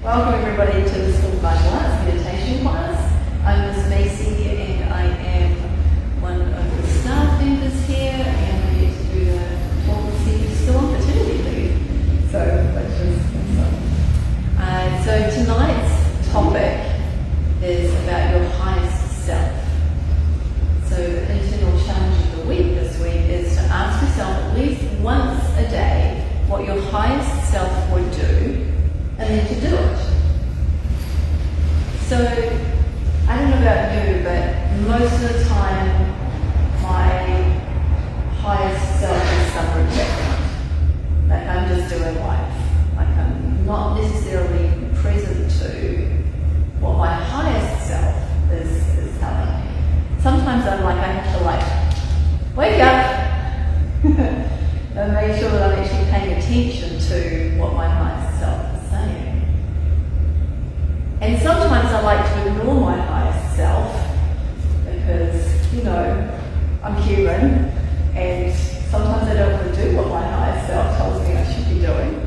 Welcome everybody to the School of Martial Arts meditation class. I'm Miss Macy and I am one of the staff members here, and I get to do the talk and see who's still on paternity leave. So let's just so tonight's topic is about your highest self. So the internal challenge of the week this week is to ask yourself at least once a day what your highest self would do, and then to do it. So, I don't know about you, but most of the time, my highest self is somewhere different. Like I'm just doing life. Like I'm not necessarily present to what my highest self is telling me. Sometimes I'm like, I have to wake up and make sure that I'm actually paying attention to what my highest self is saying. And sometimes I like to ignore my highest self because, I'm human, and sometimes I don't want to do what my highest self tells me I should be doing,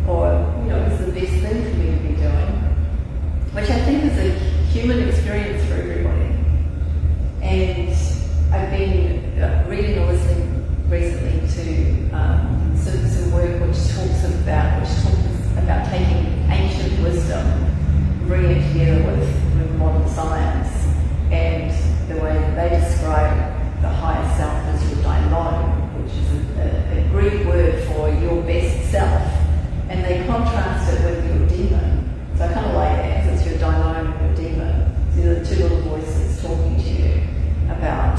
or, it's the best thing for me to be doing, which I think is a human experience for everybody. And I've been reading or listening recently to some work which talks about taking ancient wisdom, bringing it together with modern science, and the way that they describe the higher self as your daimon, which is a Greek word for your best self, and they contrast it with your demon. So I kind of like that, because it's your daimon and your demon. So the two little voices talking to you about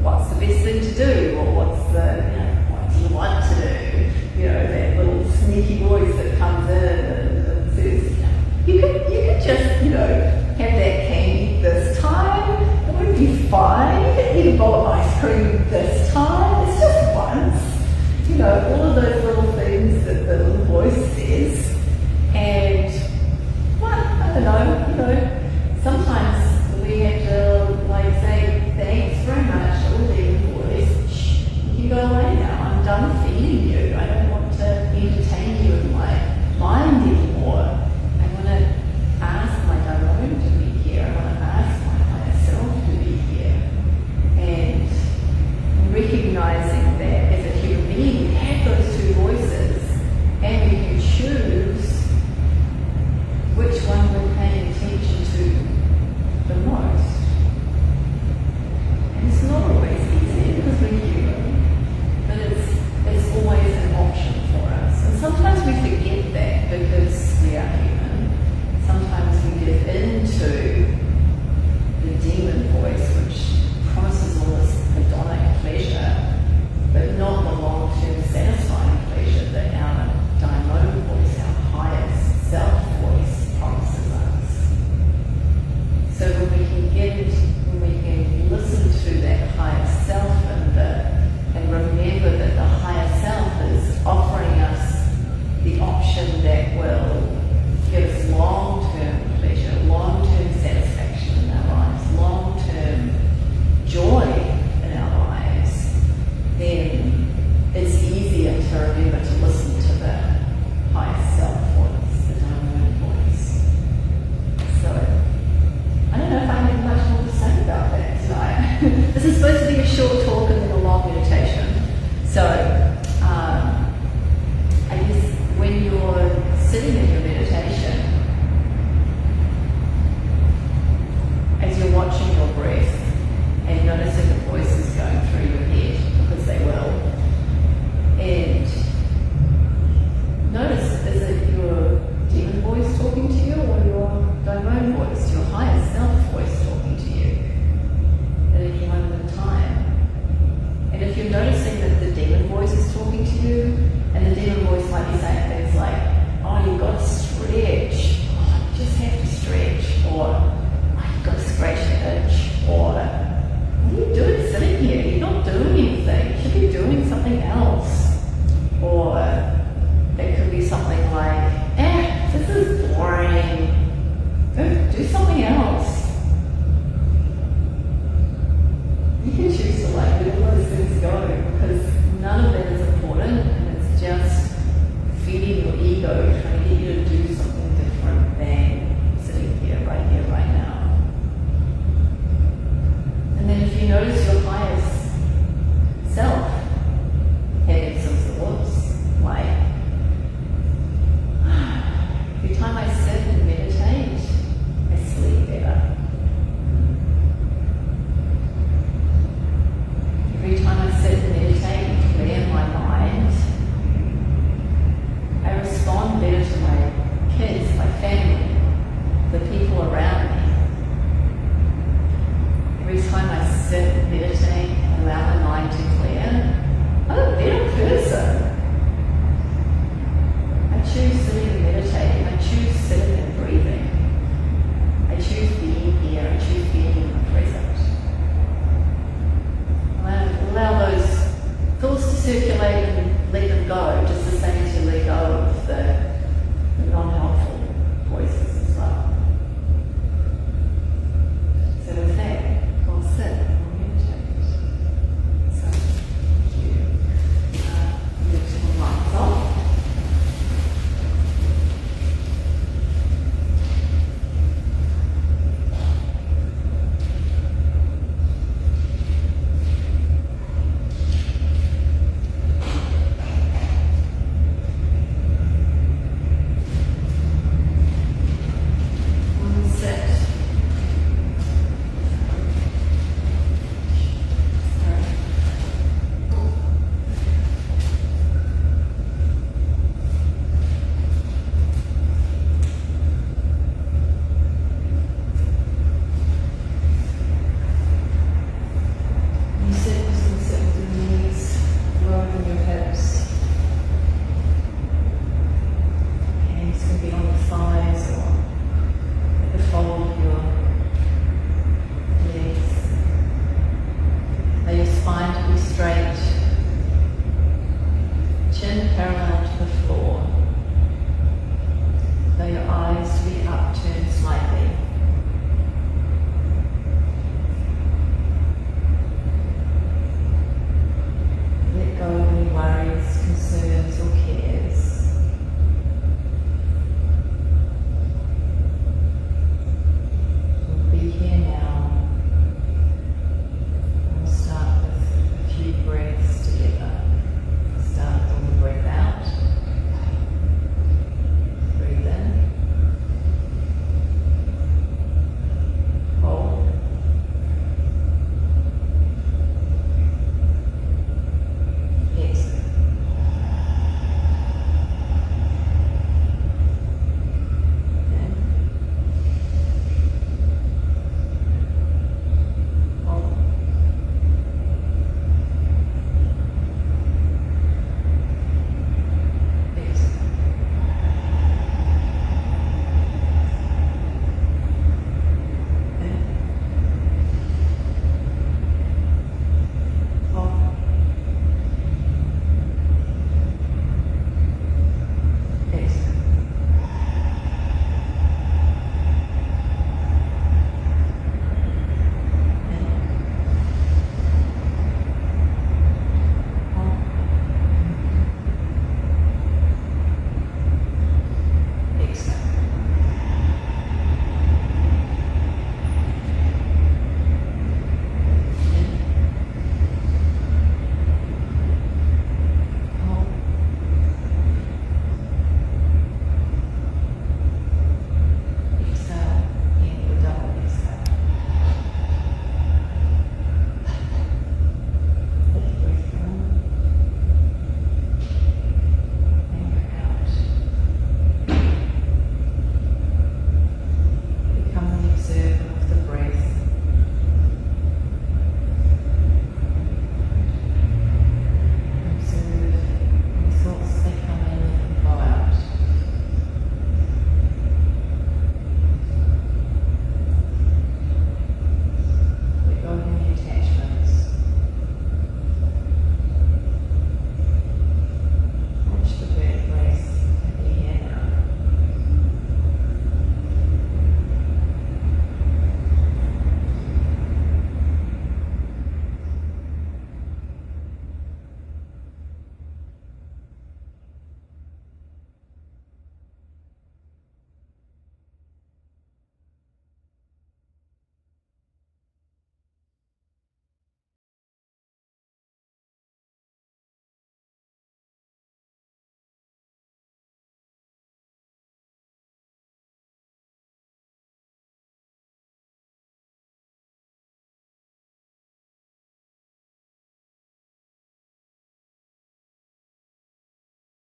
what's the best thing to do, or what do you want to do? That little sneaky voice that comes in and says, you could just, have that candy this time. It would be fine. You could eat a bowl of ice cream this time. It's just once. All of those little things that the little voice says. And, I don't know, sometimes we have to, say, thanks very much to the little voice. Shh, you can go away now. I'm done feeding you. I don't want to entertain you in my mind anymore. I want to ask my daimon to be here. I want to ask my higher self to be here. And recognizing that as a human being, we have those two Caroline